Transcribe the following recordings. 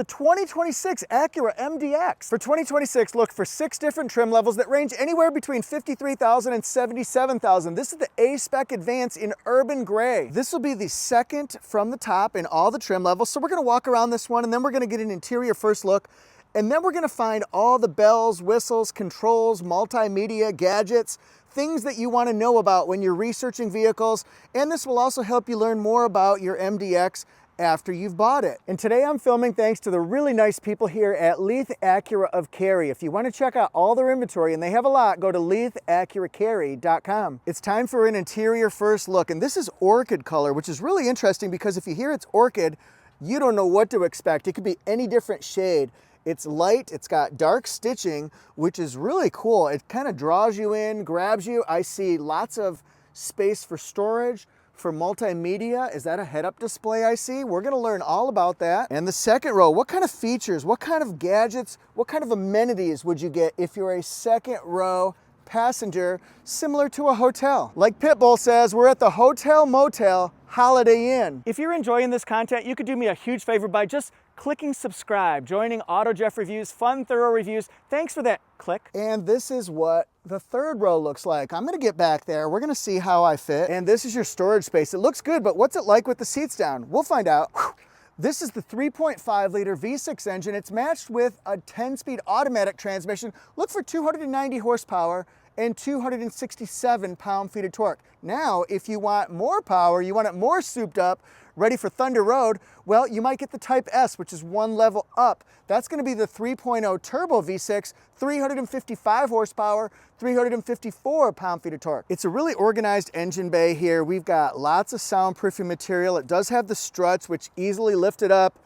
The 2026 Acura MDX. For 2026, look for 6 different trim levels that range anywhere between $53,000 and $77,000. This is the A-spec Advance in Urban Gray. This will be the second from the top in all the trim levels. So we're gonna walk around this one and then we're gonna get an interior first look. And then we're gonna find all the bells, whistles, controls, multimedia, gadgets, things that you wanna know about when you're researching vehicles. And this will also help you learn more about your MDX after you've bought it. And today I'm filming thanks to the really nice people here at Leith Acura of Cary. If you want to check out all their inventory, and they have a lot, go to leithacuracary.com. It's time for an interior first look, and this is orchid color, which is really interesting because if you hear it's orchid, you don't know what to expect. It could be any different shade. It's light, it's got dark stitching, which is really cool. It kind of draws you in, grabs you. I see lots of space for storage. For multimedia, is that a head-up display I see? We're gonna learn all about that. And the second row, what kind of features, what kind of gadgets, what kind of amenities would you get if you're a second row passenger similar to a hotel? Like Pitbull says, we're at the Hotel Motel Holiday Inn. If you're enjoying this content, you could do me a huge favor by just clicking subscribe, joining AutoJeff Reviews, fun, thorough reviews. Thanks for that. Click. And this is what the third row looks like. I'm gonna get back there. We're gonna see how I fit. And this is your storage space. It looks good, but what's it like with the seats down? We'll find out. Whew. This is the 3.5 liter V6 engine. It's matched with a 10-speed automatic transmission. Look for 290 horsepower and 267 pound-feet of torque. Now, if you want more power, you want it more souped up, ready for Thunder Road, well, you might get the Type S, which is one level up. That's gonna be the 3.0 turbo V6, 355 horsepower, 354 pound-feet of torque. It's a really organized engine bay here. We've got lots of soundproofing material. It does have the struts, which easily lift it up.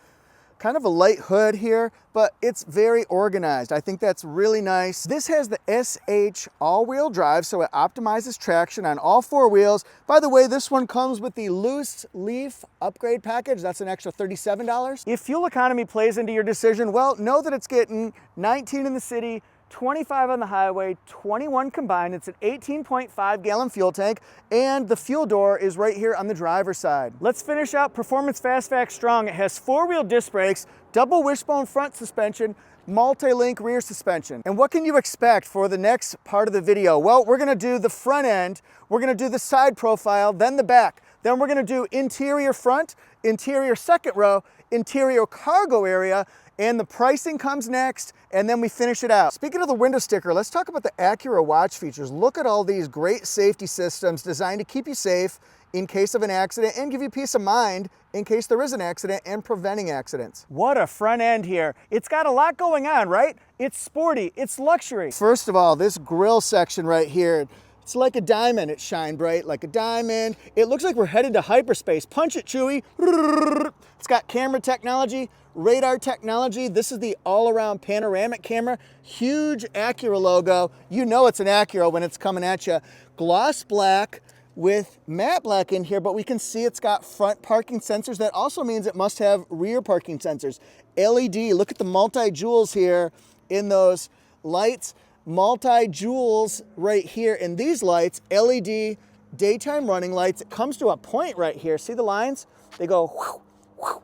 Kind of a light hood here, but it's very organized. I think that's really nice. This has the SH all-wheel drive, so it optimizes traction on all 4 wheels. By the way, this one comes with the loose leaf upgrade package. That's an extra $37. If fuel economy plays into your decision, well, know that it's getting 19 in the city, 25 on the highway, 21 combined. It's an 18.5 gallon fuel tank, and the fuel door is right here on the driver's side. Let's finish out Performance Fast Fact Strong. It has 4-wheel disc brakes, double wishbone front suspension, multi-link rear suspension. And what can you expect for the next part of the video? Well, we're gonna do the front end, we're gonna do the side profile, then the back. Then we're gonna do interior front, interior second row, interior cargo area, and the pricing comes next, and then we finish it out. Speaking of the window sticker, let's talk about the AcuraWatch features. Look at all these great safety systems designed to keep you safe in case of an accident and give you peace of mind in case there is an accident and preventing accidents. What a front end here. It's got a lot going on, right? It's sporty, it's luxury. First of all, this grille section right here, it's like a diamond. It's shine bright like a diamond. It looks like we're headed to hyperspace. Punch it, Chewy. It's got camera technology, radar technology. This is the all-around panoramic camera. Huge Acura logo. You know it's an Acura when it's coming at you. Gloss black with matte black in here, but we can see it's got front parking sensors. That also means it must have rear parking sensors. LED, look at the multi-jewels here in those lights. Multi-jewels right here in these lights, LED daytime running lights. It comes to a point right here. See the lines? They go whoosh, whoosh,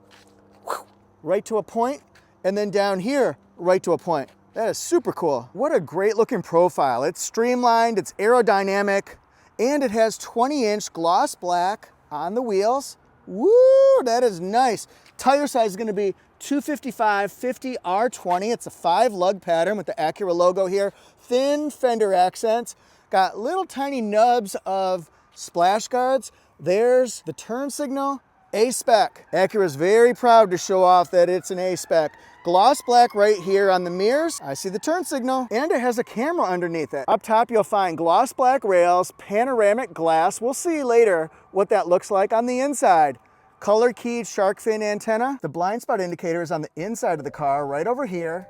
whoosh, right to a point, and then down here, right to a point. That is super cool. What a great looking profile. It's streamlined, it's aerodynamic, and it has 20-inch gloss black on the wheels. Woo, that is nice. Tire size is gonna be 255/50 R20. It's a 5-lug pattern with the Acura logo here. Thin fender accents. Got little tiny nubs of splash guards. There's the turn signal. A-spec. Acura is very proud to show off that it's an A-spec. Gloss black right here on the mirrors. I see the turn signal, and it has a camera underneath it. Up top, you'll find gloss black rails, panoramic glass. We'll see later what that looks like on the inside. Color keyed shark fin antenna. The blind spot indicator is on the inside of the car, right over here.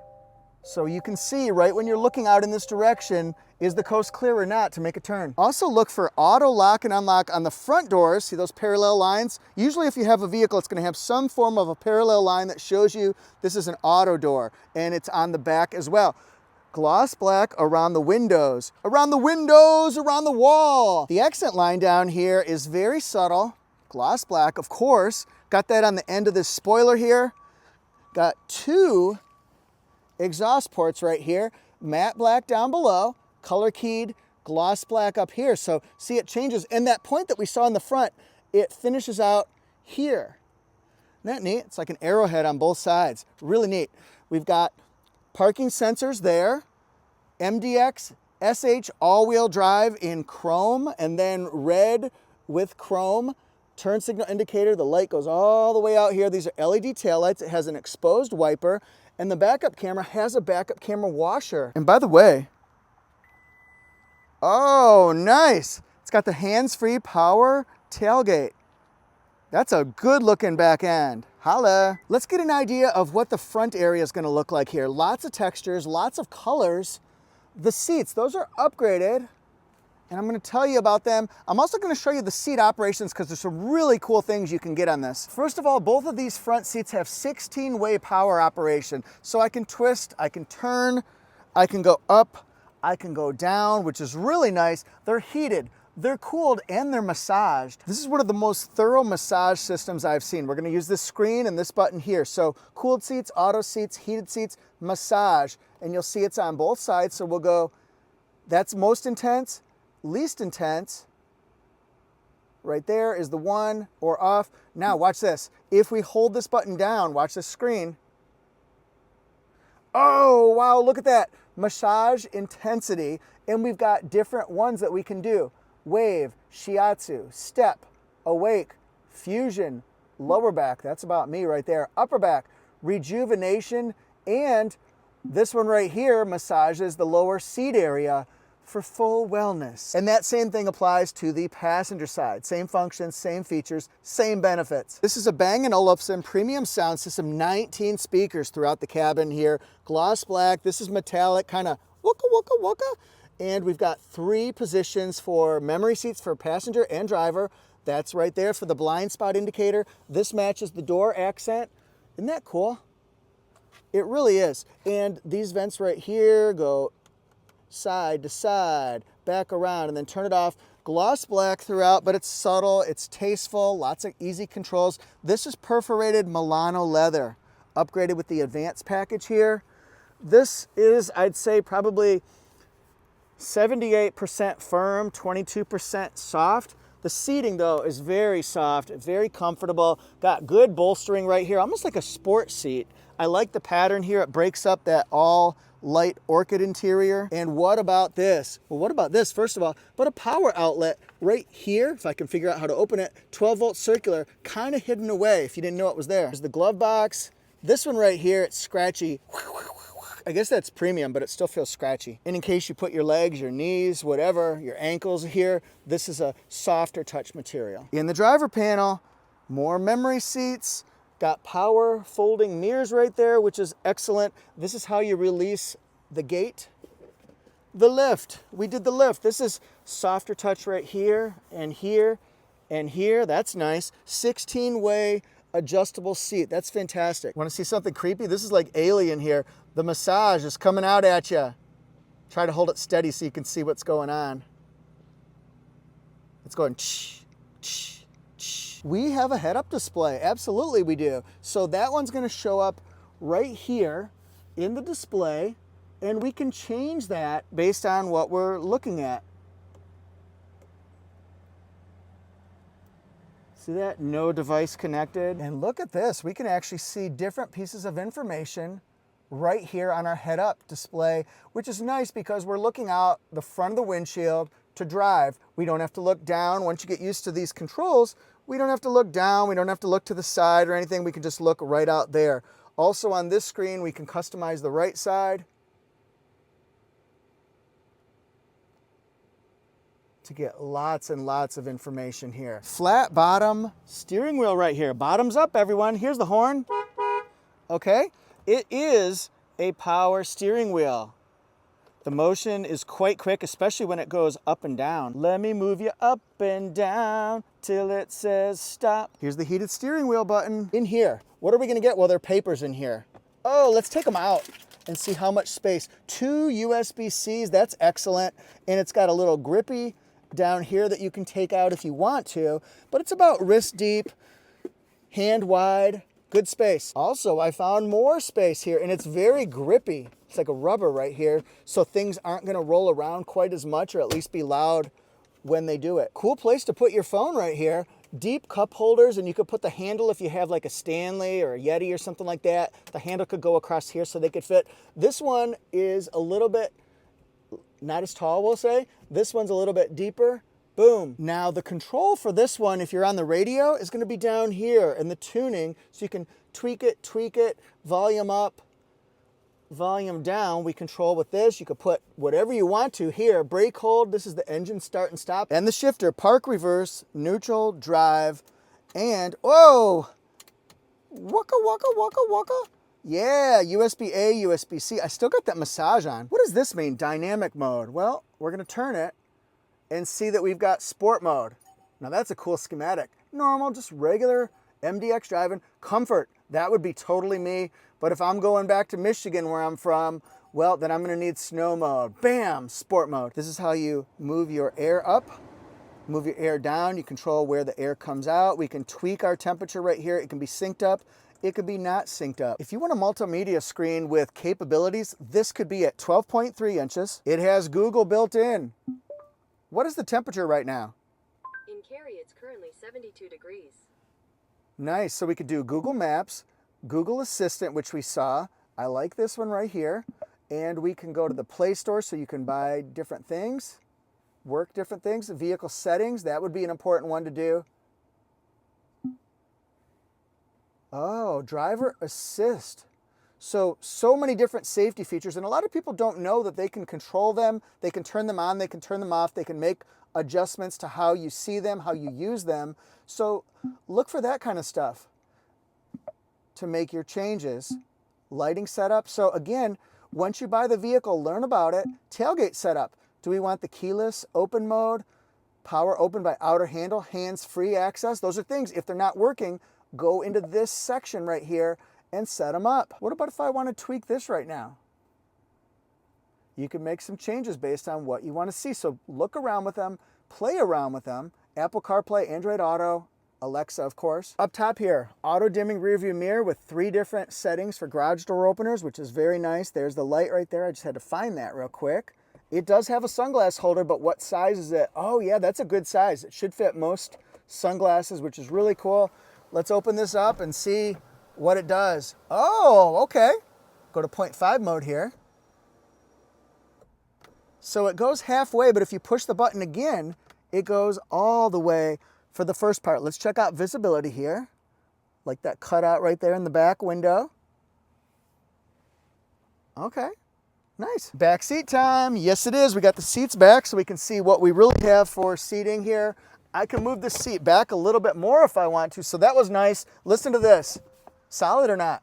So you can see right when you're looking out in this direction, is the coast clear or not to make a turn. Also look for auto lock and unlock on the front doors. See those parallel lines? Usually if you have a vehicle, it's gonna have some form of a parallel line that shows you this is an auto door, and it's on the back as well. Gloss black around the windows, around the wall. The accent line down here is very subtle. Gloss black, of course. Got that on the end of this spoiler here. Got 2 exhaust ports right here, matte black down below, color keyed, gloss black up here. So see, it changes. And that point that we saw in the front, it finishes out here. Isn't that neat? It's like an arrowhead on both sides. Really neat. We've got parking sensors there, MDX, SH all-wheel drive in chrome, and then red with chrome. Turn signal indicator, the light goes all the way out here. These are LED taillights. It has an exposed wiper, and the backup camera has a backup camera washer. And by the way, oh, nice. It's got the hands-free power tailgate. That's a good looking back end. Holla. Let's get an idea of what the front area is gonna look like here. Lots of textures, lots of colors. The seats, those are upgraded, and I'm gonna tell you about them. I'm also gonna show you the seat operations because there's some really cool things you can get on this. First of all, both of these front seats have 16-way power operation. So I can twist, I can turn, I can go up, I can go down, which is really nice. They're heated, they're cooled, and they're massaged. This is one of the most thorough massage systems I've seen. We're gonna use this screen and this button here. So cooled seats, auto seats, heated seats, massage, and you'll see it's on both sides. So we'll go, that's most intense, least intense. Right there is the one or off. Now watch this. If we hold this button down, watch this screen. Oh, wow, look at that. Massage intensity, and we've got different ones that we can do. Wave, shiatsu, step, awake, fusion, lower back, that's about me right there, upper back, rejuvenation, and this one right here massages the lower seat area for full wellness. And that same thing applies to the passenger side. Same functions, same features, same benefits. This is a Bang & Olufsen premium sound system, 19 speakers throughout the cabin here. Gloss black, this is metallic, kind of wooka wooka wooka. And we've got 3 positions for memory seats for passenger and driver. That's right there for the blind spot indicator. This matches the door accent. Isn't that cool? It really is. And these vents right here go side to side, back around, and then turn it off. Gloss black throughout, but it's subtle, it's tasteful, lots of easy controls. This is perforated Milano leather, upgraded with the advanced package here. This is, I'd say, probably 78% firm, 22% soft. The seating though is very soft, very comfortable. Got good bolstering right here, almost like a sport seat. I like the pattern here. It breaks up that all light orchid interior. And what about this? Well, what about this? First of all, but a power outlet right here, if I can figure out how to open it, 12-volt circular, kind of hidden away if you didn't know it was there. There's the glove box. This one right here, it's scratchy. I guess that's premium, but it still feels scratchy. And in case you put your legs, your knees, whatever, your ankles here, this is a softer touch material. In the driver panel, more memory seats, got power folding mirrors right there, which is excellent. This is how you release the gate. The lift, we did the lift. This is softer touch right here and here and here. That's nice. 16-way adjustable seat. That's fantastic. Want to see something creepy? This is like Alien here. The massage is coming out at you. Try to hold it steady so you can see what's going on. It's going ch, ch, ch. We have a head-up display. Absolutely we do. So that one's going to show up right here in the display, and we can change that based on what we're looking at. See that? No device connected. And look at this. We can actually see different pieces of information right here on our head-up display, which is nice because we're looking out the front of the windshield to drive. We don't have to look down. Once you get used to these controls, we don't have to look down. We don't have to look to the side or anything. We can just look right out there. Also on this screen, we can customize the right side to get lots and lots of information here. Flat bottom steering wheel right here. Bottoms up, everyone. Here's the horn. Okay. It is a power steering wheel. The motion is quite quick, especially when it goes up and down. Let me move you up and down till it says stop. Here's the heated steering wheel button. In here, what are we gonna get? Well, there are papers in here. Oh, let's take them out and see how much space. 2 USB-Cs, that's excellent. And it's got a little grippy down here that you can take out if you want to, but it's about wrist deep, hand wide. Good space. Also, I found more space here, and it's very grippy. It's like a rubber right here, so things aren't gonna roll around quite as much, or at least be loud when they do it. Cool place to put your phone right here. Deep cup holders, and you could put the handle if you have like a Stanley or a Yeti or something like that. The handle could go across here so they could fit. This one is a little bit, not as tall, we'll say. This one's a little bit deeper. Boom. Now the control for this one, if you're on the radio, is gonna be down here in the tuning, so you can tweak it, volume up, volume down. We control with this. You could put whatever you want to here. Brake hold, this is the engine start and stop. And the shifter, park, reverse, neutral, drive, and, whoa, waka, waka, waka, waka. Yeah, USB-A, USB-C. I still got that massage on. What does this mean, dynamic mode? Well, we're gonna turn it and see that we've got sport mode. Now that's a cool schematic. Normal, just regular MDX driving. Comfort, that would be totally me. But if I'm going back to Michigan where I'm from, well, then I'm gonna need snow mode. Bam, sport mode. This is how you move your air up, move your air down. You control where the air comes out. We can tweak our temperature right here. It can be synced up. It could be not synced up. If you want a multimedia screen with capabilities, this could be at 12.3 inches. It has Google built in. What is the temperature right now? In Cary, it's currently 72 degrees. Nice, so we could do Google Maps, Google Assistant, which we saw. I like this one right here. And we can go to the Play Store so you can buy different things, work different things. Vehicle settings, that would be an important one to do. Oh, driver assist. So many different safety features, and a lot of people don't know that they can control them. They can turn them on, they can turn them off, they can make adjustments to how you see them, how you use them. So look for that kind of stuff to make your changes. Lighting setup. So again, once you buy the vehicle, learn about it. Tailgate setup. Do we want the keyless open mode? Power open by outer handle, hands-free access. Those are things, if they're not working, go into this section right here and set them up. What about if I want to tweak this right now? You can make some changes based on what you want to see. So look around with them, play around with them. Apple CarPlay, Android Auto, Alexa, of course. Up top here, auto dimming rear view mirror with 3 different settings for garage door openers, which is very nice. There's the light right there. I just had to find that real quick. It does have a sunglass holder, but what size is it? Oh yeah, that's a good size. It should fit most sunglasses, which is really cool. Let's open this up and see what it does. Oh, okay. Go to 0.5 mode here. So it goes halfway, but if you push the button again, it goes all the way for the first part. Let's check out visibility here. Like that cutout right there in the back window. Okay, nice. Back seat time. Yes, it is. We got the seats back so we can see what we really have for seating here. I can move this seat back a little bit more if I want to, so that was nice. Listen to this. Solid or not?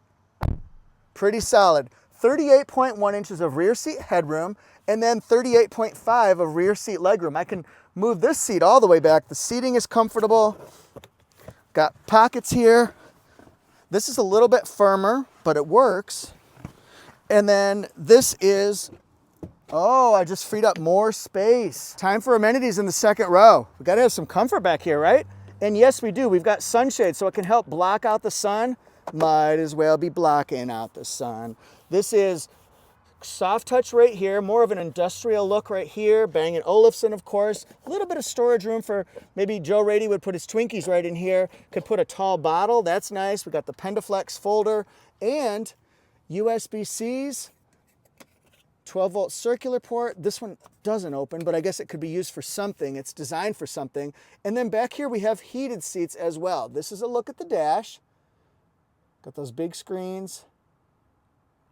Pretty solid. 38.1 inches of rear seat headroom, and then 38.5 of rear seat legroom. I can move this seat all the way back. The seating is comfortable. Got pockets here. This is a little bit firmer, but it works. And then this is, oh, I just freed up more space. Time for amenities in the second row. We gotta have some comfort back here, right? And yes, we do. We've got sunshade, so it can help block out the sun. Might as well be blocking out the sun. This is soft touch right here, more of an industrial look right here. Bang & Olufsen, of course. A little bit of storage room for maybe Joe Rady would put his Twinkies right in here. Could put a tall bottle, that's nice. We got the Pendaflex folder and USB-Cs. 12-volt circular port. This one doesn't open, but I guess it could be used for something. It's designed for something. And then back here we have heated seats as well. This is a look at the dash. Got those big screens.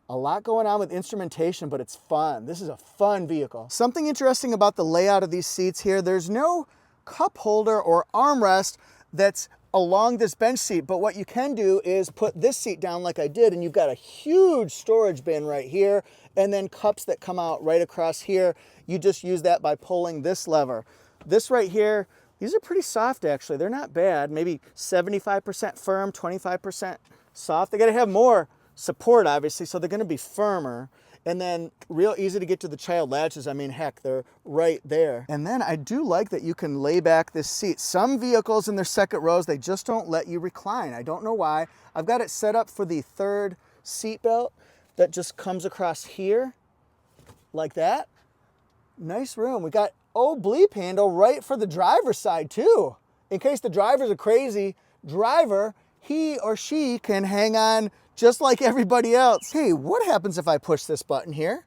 A lot going on with instrumentation, but it's fun. This is a fun vehicle. Something interesting about the layout of these seats here, there's no cup holder or armrest that's along this bench seat, but what you can do is put this seat down like I did, and you've got a huge storage bin right here, and then cups that come out right across here. You just use that by pulling this lever. This right here, these are pretty soft actually. They're not bad, maybe 75% firm, 25% soft. They gotta have more support obviously, so they're gonna be firmer. And then real easy to get to the child latches. I mean, heck, they're right there. And then I do like that you can lay back this seat. Some vehicles in their second rows, they just don't let you recline. I don't know why. I've got it set up for the third seat belt that just comes across here like that. Nice room. We got bleep handle right for the driver's side too. In case the driver's a crazy driver, he or she can hang on just like everybody else. Hey, what happens if I push this button here?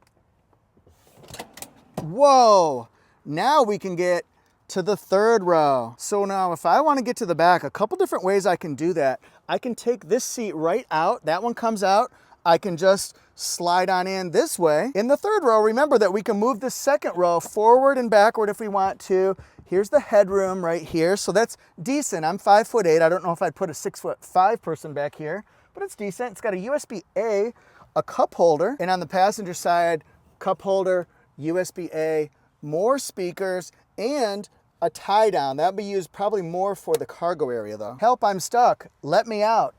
Whoa, now we can get to the third row. So now if I want to get to the back, a couple different ways I can do that. I can take this seat right out, that one comes out. I can just slide on in this way. In the third row, remember that we can move the second row forward and backward if we want to. Here's the headroom right here. So that's decent. I'm 5'8". I don't know if I'd put a 6'5" person back here, but it's decent. It's got a USB-A, a cup holder, and on the passenger side, cup holder, USB-A, more speakers, and a tie down. That'd be used probably more for the cargo area though. Help, I'm stuck. Let me out.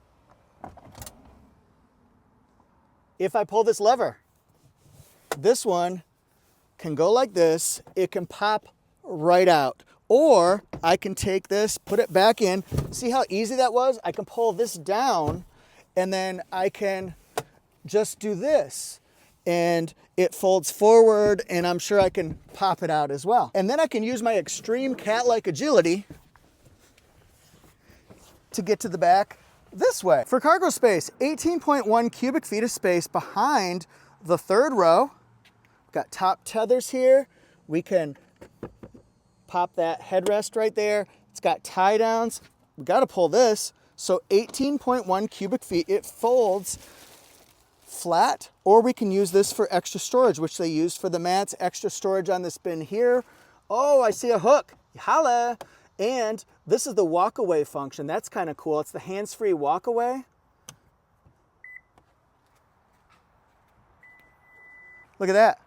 If I pull this lever, this one can go like this. It can pop right out. Or I can take this, put it back in. See how easy that was? I can pull this down and then I can just do this. And it folds forward and I'm sure I can pop it out as well. And then I can use my extreme cat-like agility to get to the back this way. For cargo space, 18.1 cubic feet of space behind the third row. Got top tethers here. We can pop that headrest right there. It's got tie downs. We got to pull this. So 18.1 cubic feet. It folds flat, or we can use this for extra storage, which they use for the mats. Extra storage on this bin here. Oh, I see a hook. Holla. And this is the walk-away function. That's kind of cool. It's the hands-free walk-away. Look at that.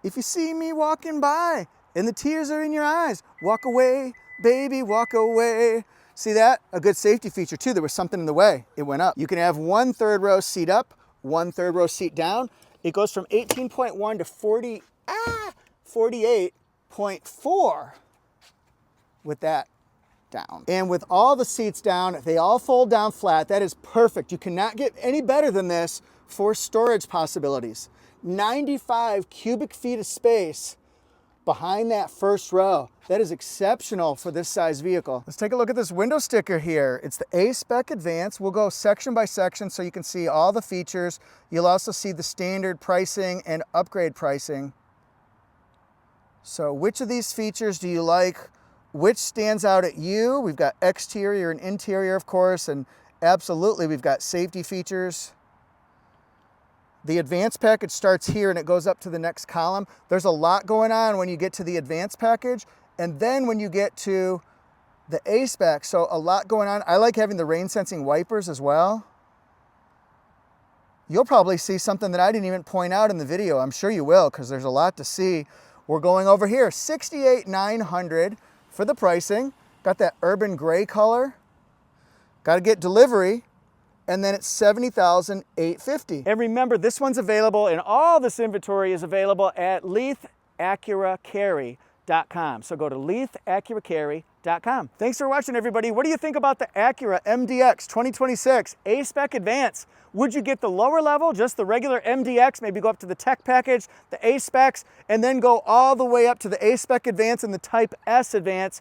If you see me walking by and the tears are in your eyes, walk away, baby, walk away. See that? A good safety feature too. There was something in the way. It went up. You can have one third row seat up, one third row seat down. It goes from 18.1 to 48.4 with that down. And with all the seats down, they all fold down flat. That is perfect. You cannot get any better than this for storage possibilities. 95 cubic feet of space behind that first row. That is exceptional for this size vehicle. Let's take a look at this window sticker here. It's the A-spec Advance. We'll go section by section so you can see all the features. You'll also see the standard pricing and upgrade pricing. So which of these features do you like? Which stands out at you? We've got exterior and interior, of course, and absolutely we've got safety features. The advanced package starts here and it goes up to the next column. There's a lot going on when you get to the advanced package, and then when you get to the A-spec, so a lot going on. I like having the rain sensing wipers as well. You'll probably see something that I didn't even point out in the video. I'm sure you will, because there's a lot to see. We're going over here, $68,900 for the pricing. Got that urban gray color. Got to get delivery. And then it's $70,850. And remember, this one's available, and all this inventory is available at LeithAcuraCarry.com. So go to LeithAcuraCarry.com. Thanks for watching, everybody. What do you think about the Acura MDX 2026 A-spec Advance? Would you get the lower level, just the regular MDX, maybe go up to the tech package, the A-specs, and then go all the way up to the A-spec Advance and the Type S Advance?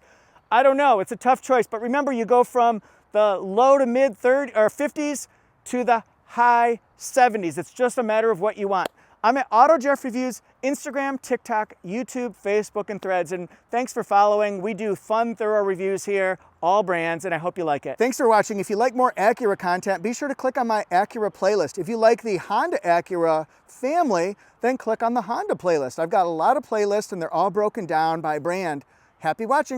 I don't know. It's a tough choice, but remember, you go from the low to mid 30s or 50s to the high 70s. It's just a matter of what you want. I'm at AutoJeff Reviews, Instagram, TikTok, YouTube, Facebook, and Threads. And thanks for following. We do fun, thorough reviews here, all brands, and I hope you like it. Thanks for watching. If you like more Acura content, be sure to click on my Acura playlist. If you like the Honda Acura family, then click on the Honda playlist. I've got a lot of playlists, and they're all broken down by brand. Happy watching.